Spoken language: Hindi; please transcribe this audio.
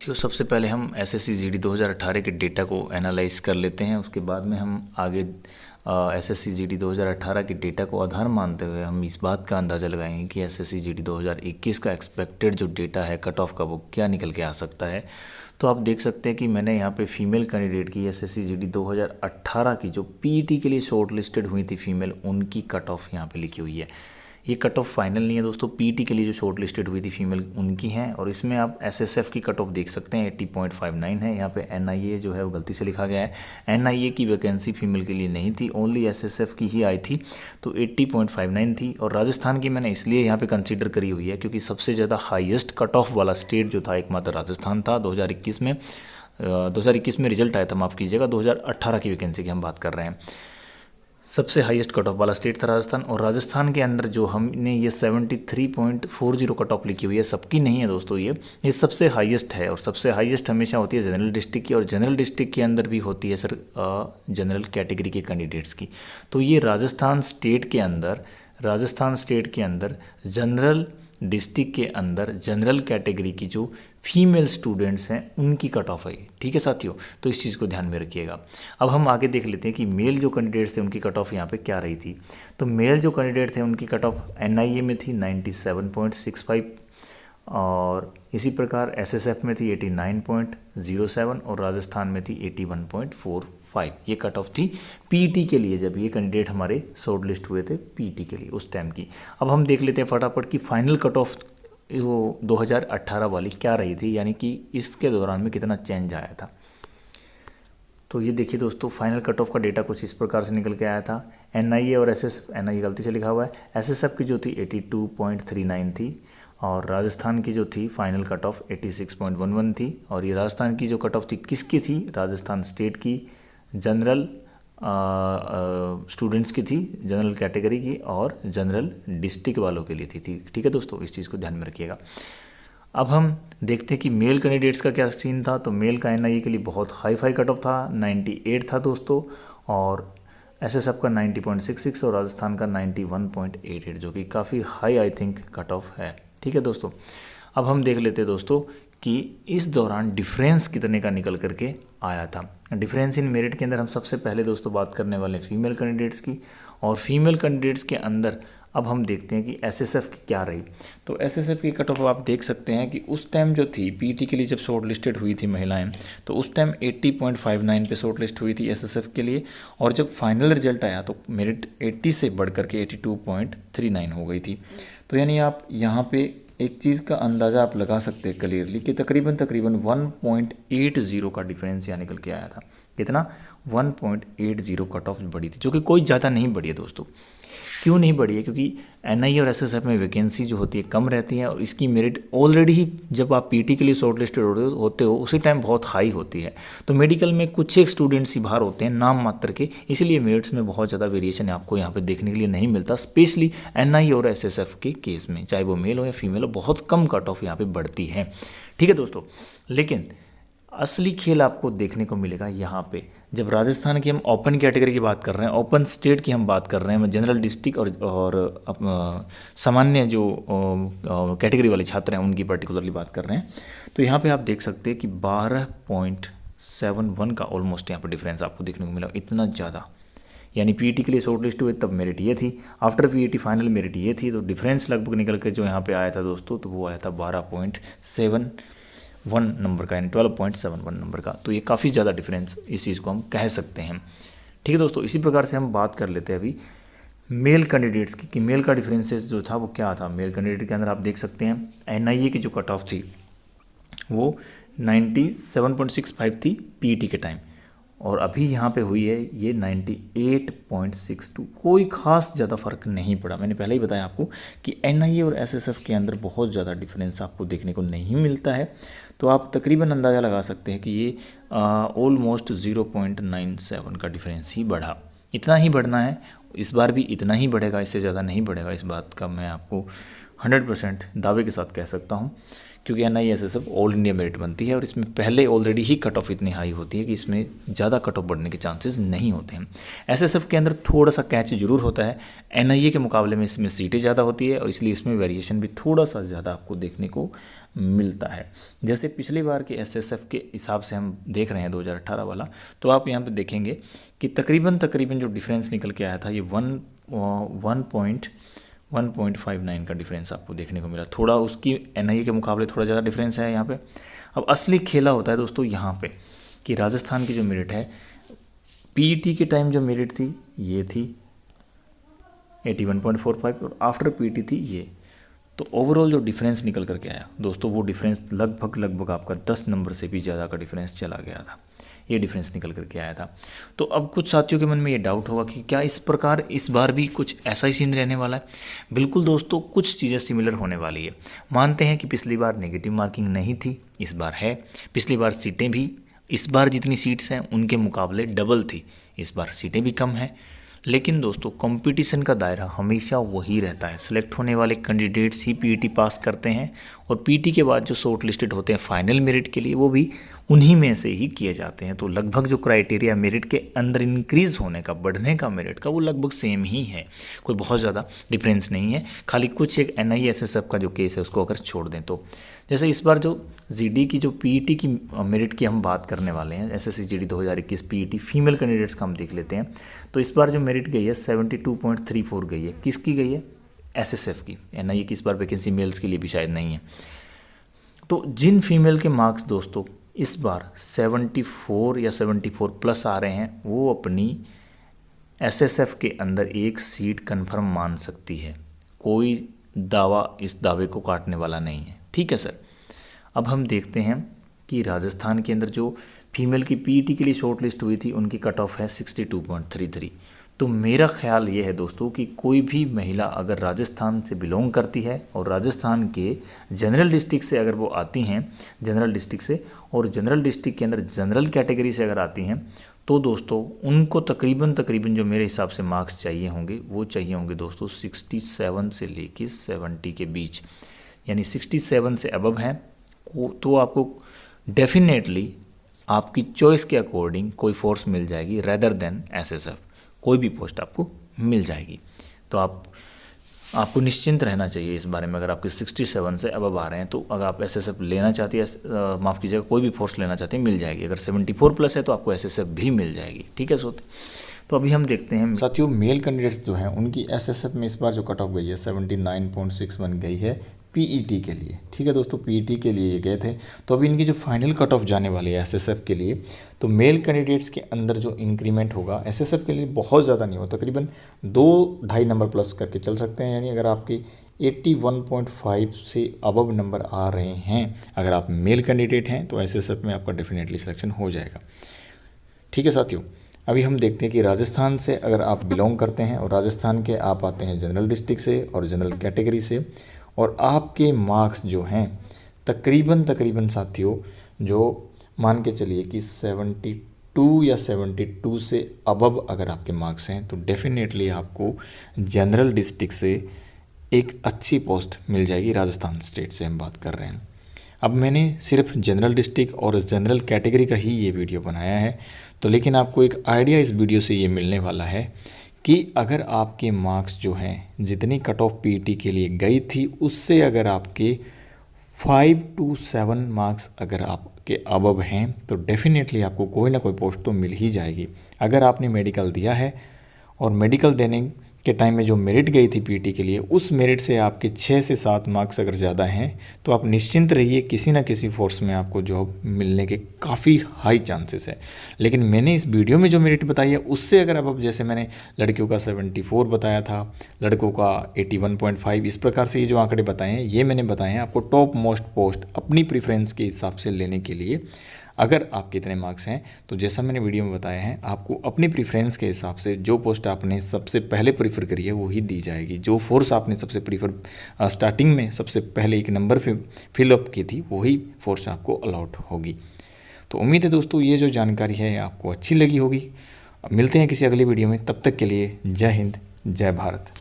साथियों, सबसे पहले हम एसएससी जीडी 2018 के डेटा को एनालाइज कर लेते हैं। उसके बाद में हम आगे एसएससी जीडी 2018 के डेटा को आधार मानते हुए हम इस बात का अंदाज़ा लगाएंगे कि एसएससी जीडी 2021 का एक्सपेक्टेड जो डेटा है कट ऑफ का वो क्या निकल के आ सकता है। तो आप देख सकते हैं कि मैंने यहाँ पे फीमेल कैंडिडेट की एसएससी जीडी 2018 की जो पीईटी के लिए शॉर्ट लिस्टेड हुई थी फीमेल, उनकी कट ऑफ यहाँ पे लिखी हुई है। ये कट ऑफ फाइनल नहीं है दोस्तों, पीटी के लिए जो शॉर्ट लिस्टेड हुई थी फीमेल उनकी हैं। और इसमें आप एसएसएफ की कट ऑफ देख सकते हैं 80.59 है। यहाँ पे एनआईए जो है वो गलती से लिखा गया है। एनआईए की वैकेंसी फीमेल के लिए नहीं थी, ओनली एसएसएफ की ही आई थी, तो 80.59 थी। और राजस्थान की मैंने इसलिए यहाँ पे कंसिडर करी हुई है क्योंकि सबसे ज़्यादा हाईएस्ट कट ऑफ वाला स्टेट जो था एकमात्र राजस्थान था 2021 में। 2021 में रिजल्ट आया था, माफ़ कीजिएगा, 2018 की वैकेंसी की हम बात कर रहे हैं। सबसे हाईएस्ट कट ऑफ वाला स्टेट था राजस्थान। और राजस्थान के अंदर जो हमने ये 73.40 कट ऑफ लिखी हुई है, सबकी नहीं है दोस्तों, ये सबसे हाईएस्ट है। और सबसे हाईएस्ट हमेशा होती है जनरल डिस्ट्रिक्ट की, और जनरल डिस्ट्रिक्ट के अंदर भी होती है सर जनरल कैटेगरी के कैंडिडेट्स की। तो ये राजस्थान स्टेट के अंदर जनरल डिस्ट्रिक्ट के अंदर जनरल कैटेगरी की जो फीमेल स्टूडेंट्स हैं उनकी कट ऑफ है। ठीक है साथियों, तो इस चीज़ को ध्यान में रखिएगा। अब हम आगे देख लेते हैं कि मेल जो कैंडिडेट्स थे उनकी कट ऑफ यहाँ पे क्या रही थी। तो मेल जो कैंडिडेट थे उनकी कट ऑफ एनआईए में थी 97.65, और इसी प्रकार एसएसएफ में थी 89.07, और राजस्थान में थी 81.45। ये कट ऑफ थी पीटी के लिए, जब ये कैंडिडेट हमारे शॉर्ट लिस्ट हुए थे पीटी के लिए उस टाइम की। अब हम देख लेते हैं फटाफट कि फाइनल कट ऑफ वो 2018 वाली क्या रही थी, यानी कि इसके दौरान में कितना चेंज आया था। तो ये देखिए दोस्तों, फाइनल कट ऑफ का डेटा कुछ इस प्रकार से निकल के आया था। एनआईए और एसएसएफ, एनआईए गलती से लिखा हुआ है, एसएसएफ की जो थी 82.39 थी, और राजस्थान की जो थी फाइनल कट ऑफ 86.11 थी। और ये राजस्थान की जो कट ऑफ थी किसकी थी, राजस्थान स्टेट की जनरल स्टूडेंट्स की थी, जनरल कैटेगरी की, और जनरल डिस्ट्रिक्ट वालों के लिए थी। ठीक है दोस्तों, इस चीज़ को ध्यान में रखिएगा। अब हम देखते हैं कि मेल कैंडिडेट्स का क्या सीन था। तो मेल का एनआईए के लिए बहुत हाई कट ऑफ था, 98 था दोस्तों, और एसएसएफ का 90.66 और राजस्थान का 91.88, जो कि काफ़ी high I think cut off है। ठीक है दोस्तों, अब हम देख लेते हैं दोस्तों कि इस दौरान डिफरेंस कितने का निकल करके आया था। डिफरेंस इन मेरिट के अंदर हम सबसे पहले दोस्तों बात करने वाले फीमेल कैंडिडेट्स की, और फीमेल कैंडिडेट्स के अंदर अब हम देखते हैं कि एसएसएफ की क्या रही। तो एसएसएफ की कट ऑफ आप देख सकते हैं कि उस टाइम जो थी पीटी के लिए जब शॉर्ट लिस्टेड हुई थी महिलाएं, तो उस टाइम 80.59 पे शॉर्ट लिस्ट हुई थी एसएसएफ के लिए, और जब फाइनल रिजल्ट आया तो मेरिट 80 से बढ़ करके 82.39 हो गई थी। तो यानी आप यहाँ पे एक चीज़ का अंदाज़ा आप लगा सकते हैं क्लियरली कि तकरीबन 1.80 का डिफरेंस यहाँ निकल के आया था। कितना, 1.80 कट ऑफ बढ़ी थी, जो कि कोई ज़्यादा नहीं बढ़ी है दोस्तों। क्यों नहीं बढ़ी है, क्योंकि एनआईए और एसएसएफ में वैकेंसी जो होती है कम रहती है, और इसकी मेरिट ऑलरेडी ही जब आप पीटी के लिए शॉर्ट लिस्टेड होते हो उसी टाइम बहुत हाई होती है। तो मेडिकल में कुछ एक स्टूडेंट्स ही बाहर होते हैं नाम मात्र के, इसलिए मेरिट्स में बहुत ज़्यादा वेरिएशन आपको यहाँ पे देखने के लिए नहीं मिलता। स्पेशली एनआईए और एसएसएफ के केस में, चाहे वो मेल हो या फीमेल हो, बहुत कम कट ऑफ यहाँ पर बढ़ती है। ठीक है दोस्तों, लेकिन असली खेल आपको देखने को मिलेगा यहाँ पे जब राजस्थान की हम ओपन कैटेगरी की बात कर रहे हैं, ओपन स्टेट की हम बात कर रहे हैं, जनरल डिस्ट्रिक्ट और सामान्य जो कैटेगरी वाले छात्र हैं उनकी पर्टिकुलरली बात कर रहे हैं। तो यहाँ पे आप देख सकते हैं कि 12.71 का ऑलमोस्ट यहाँ पर डिफरेंस आपको देखने को मिला, इतना ज़्यादा। यानी पीईटी के लिए शॉर्ट लिस्ट हुए तब मेरिट ये थी, आफ्टर पीईटी फाइनल मेरिट ये थी। तो डिफरेंस लगभग निकल के जो यहाँ पे आया था दोस्तों, तो वो आया था 12.71 नंबर का, यानी 12.71 नंबर का। तो ये काफ़ी ज़्यादा डिफरेंस इस चीज़ को हम कह सकते हैं। ठीक है दोस्तों, इसी प्रकार से हम बात कर लेते हैं अभी मेल कैंडिडेट्स की कि मेल का डिफरेंसेस जो था वो क्या था। मेल कैंडिडेट के अंदर आप देख सकते हैं एनआईए की जो कट ऑफ थी वो 97.65 थी पीईटी के टाइम, और अभी यहाँ पे हुई है ये 98.62। कोई ख़ास ज़्यादा फ़र्क नहीं पड़ा। मैंने पहले ही बताया आपको कि एनआईए और एसएसएफ के अंदर बहुत ज़्यादा डिफरेंस आपको देखने को नहीं मिलता है। तो आप तकरीबन अंदाज़ा लगा सकते हैं कि ये ऑलमोस्ट 0.97 का डिफरेंस ही बढ़ा। इतना ही बढ़ना है, इस बार भी इतना ही बढ़ेगा, इससे ज़्यादा नहीं बढ़ेगा। इस बात का मैं आपको 100% दावे के साथ कह सकता हूँ, क्योंकि NISSF ऑल इंडिया मेरिट बनती है और इसमें पहले ऑलरेडी ही कट ऑफ इतनी हाई होती है कि इसमें ज़्यादा कट ऑफ बढ़ने के चांसेस नहीं होते हैं। SSF के अंदर थोड़ा सा कैच जरूर होता है, NIA के मुकाबले में इसमें सीटें ज़्यादा होती है और इसलिए इसमें वेरिएशन भी थोड़ा सा ज़्यादा आपको देखने को मिलता है। जैसे पिछली बार के SSF के हिसाब से हम देख रहे हैं 2018 वाला, तो आप यहाँ पे देखेंगे कि तकरीबन जो डिफरेंस निकल के आया था ये 1.59 का डिफरेंस आपको देखने को मिला। थोड़ा उसकी NIA के मुकाबले थोड़ा ज़्यादा डिफरेंस है यहाँ पे। अब असली खेला होता है दोस्तों यहाँ पे कि राजस्थान की जो मेरिट है, PET के टाइम जो मेरिट थी ये थी 81.45 और आफ्टर PET थी ये। तो ओवरऑल जो डिफरेंस निकल करके आया दोस्तों, वो डिफरेंस लगभग आपका 10 नंबर से भी ज़्यादा का डिफरेंस चला गया था, ये डिफरेंस निकल करके आया था। तो अब कुछ साथियों के मन में ये डाउट होगा कि क्या इस प्रकार इस बार भी कुछ ऐसा ही सीन रहने वाला है। बिल्कुल दोस्तों, कुछ चीज़ें सिमिलर होने वाली है। मानते हैं कि पिछली बार नेगेटिव मार्किंग नहीं थी, इस बार है। पिछली बार सीटें भी, इस बार जितनी सीट्स हैं उनके मुकाबले डबल थी, इस बार सीटें भी कम हैं। लेकिन दोस्तों कंपटीशन का दायरा हमेशा वही रहता है। सिलेक्ट होने वाले कैंडिडेट्स ही PET पास करते हैं और PET के बाद जो शॉर्ट लिस्टेड होते हैं फाइनल मेरिट के लिए, वो भी उन्हीं में से ही किए जाते हैं। तो लगभग जो क्राइटेरिया मेरिट के अंदर इंक्रीज़ होने का, बढ़ने का मेरिट का, वो लगभग सेम ही है, कोई बहुत ज़्यादा डिफरेंस नहीं है। खाली कुछ एक NISSF का जो केस है उसको अगर छोड़ दें तो, जैसे इस बार जो GD की जो PET की मेरिट की हम बात करने वाले हैं, SSC GD 2021 PET female candidates का हम देख लेते हैं। तो इस बार जो मेरिट गई है 72.34 गई है। किसकी गई है? SSF की। NIA की इस बार वैकेंसी मेल्स के लिए भी शायद नहीं है। तो जिन फीमेल के मार्क्स दोस्तों इस बार 74 या 74 प्लस आ रहे हैं, वो अपनी SSF के अंदर एक सीट कन्फर्म मान सकती है। कोई दावा इस दावे को काटने वाला नहीं है, ठीक है सर। अब हम देखते हैं कि राजस्थान के अंदर जो फीमेल की PET के लिए शॉर्ट लिस्ट हुई थी, उनकी कट ऑफ है 62.33। तो मेरा ख्याल ये है दोस्तों कि कोई भी महिला अगर राजस्थान से बिलोंग करती है और राजस्थान के जनरल डिस्ट्रिक्ट से अगर वो आती हैं, जनरल डिस्ट्रिक्ट से, और जनरल डिस्ट्रिक्ट के अंदर जनरल कैटेगरी से अगर आती हैं, तो दोस्तों उनको तकरीबन जो मेरे हिसाब से मार्क्स चाहिए होंगे, वो चाहिए होंगे दोस्तों 67 से लेके 70 के बीच। यानी 67 से अबव हैं तो आपको डेफिनेटली आपकी चॉइस के अकॉर्डिंग कोई फोर्स मिल जाएगी, रेदर देन SSF कोई भी पोस्ट आपको मिल जाएगी। तो आपको निश्चिंत रहना चाहिए इस बारे में। अगर आपके 67 से अबव आ रहे हैं तो अगर आप SSF लेना चाहती है, माफ़ कीजिएगा, कोई भी फोर्स लेना चाहते हैं, मिल जाएगी। अगर 74 प्लस है तो आपको SSF भी मिल जाएगी, ठीक है सोते। तो अभी हम देखते हैं साथियों, मेल कैंडिडेट्स जो हैं उनकी SSF में इस बार जो कट ऑफ गई है 79.61 गई है PET के लिए, ठीक है दोस्तों, PET के लिए ये गए थे। तो अभी इनकी जो फाइनल कट ऑफ जाने वाली है SSF के लिए, तो मेल कैंडिडेट्स के अंदर जो इंक्रीमेंट होगा SSF के लिए बहुत ज़्यादा नहीं होगा, तकरीबन 2-2.5 नंबर प्लस करके चल सकते हैं। यानी अगर आपके 81.5 से अबव नंबर आ रहे हैं, अगर आप मेल कैंडिडेट हैं, तो SSF में आपका डेफिनेटली सिलेक्शन हो जाएगा, ठीक है साथियों। अभी हम देखते हैं कि राजस्थान से अगर आप बिलोंग करते हैं और राजस्थान के आप आते हैं जनरल डिस्ट्रिक्ट से और जनरल कैटेगरी से, और आपके मार्क्स जो हैं तकरीबन साथियों, जो मान के चलिए कि 72 या 72 से अबव अगर आपके मार्क्स हैं, तो डेफिनेटली आपको जनरल डिस्ट्रिक्ट से एक अच्छी पोस्ट मिल जाएगी। राजस्थान स्टेट से हम बात कर रहे हैं। अब मैंने सिर्फ जनरल डिस्ट्रिक्ट और जनरल कैटेगरी का ही ये वीडियो बनाया है, तो लेकिन आपको एक आइडिया इस वीडियो से ये मिलने वाला है कि अगर आपके मार्क्स जो हैं, जितनी कट ऑफ PET के लिए गई थी, उससे अगर आपके 5 to 7 मार्क्स अगर आपके अबव हैं, तो डेफिनेटली आपको कोई ना कोई पोस्ट तो मिल ही जाएगी। अगर आपने मेडिकल दिया है और मेडिकल देने के टाइम में जो मेरिट गई थी PET के लिए, उस मेरिट से आपके 6 से 7 मार्क्स अगर ज़्यादा हैं, तो आप निश्चिंत रहिए किसी ना किसी फोर्स में आपको जॉब मिलने के काफ़ी हाई चांसेस है। लेकिन मैंने इस वीडियो में जो मेरिट बताई है, उससे अगर अब जैसे मैंने लड़कियों का 74 बताया था, लड़कों का 81.5, इस प्रकार से ये जो आंकड़े बताए हैं, ये मैंने बताए हैं आपको टॉप मोस्ट पोस्ट अपनी प्रेफरेंस के हिसाब से लेने के लिए। अगर आपके इतने मार्क्स हैं, तो जैसा मैंने वीडियो में बताया है, आपको अपनी प्रेफरेंस के हिसाब से जो पोस्ट आपने सबसे पहले प्रीफर करी है वही दी जाएगी। जो फोर्स आपने सबसे प्रीफर स्टार्टिंग में सबसे पहले एक नंबर फिलअप की थी, वही फोर्स आपको अलॉट होगी। तो उम्मीद है दोस्तों ये जो जानकारी है आपको अच्छी लगी होगी। मिलते हैं किसी अगली वीडियो में, तब तक के लिए जय हिंद, जय भारत।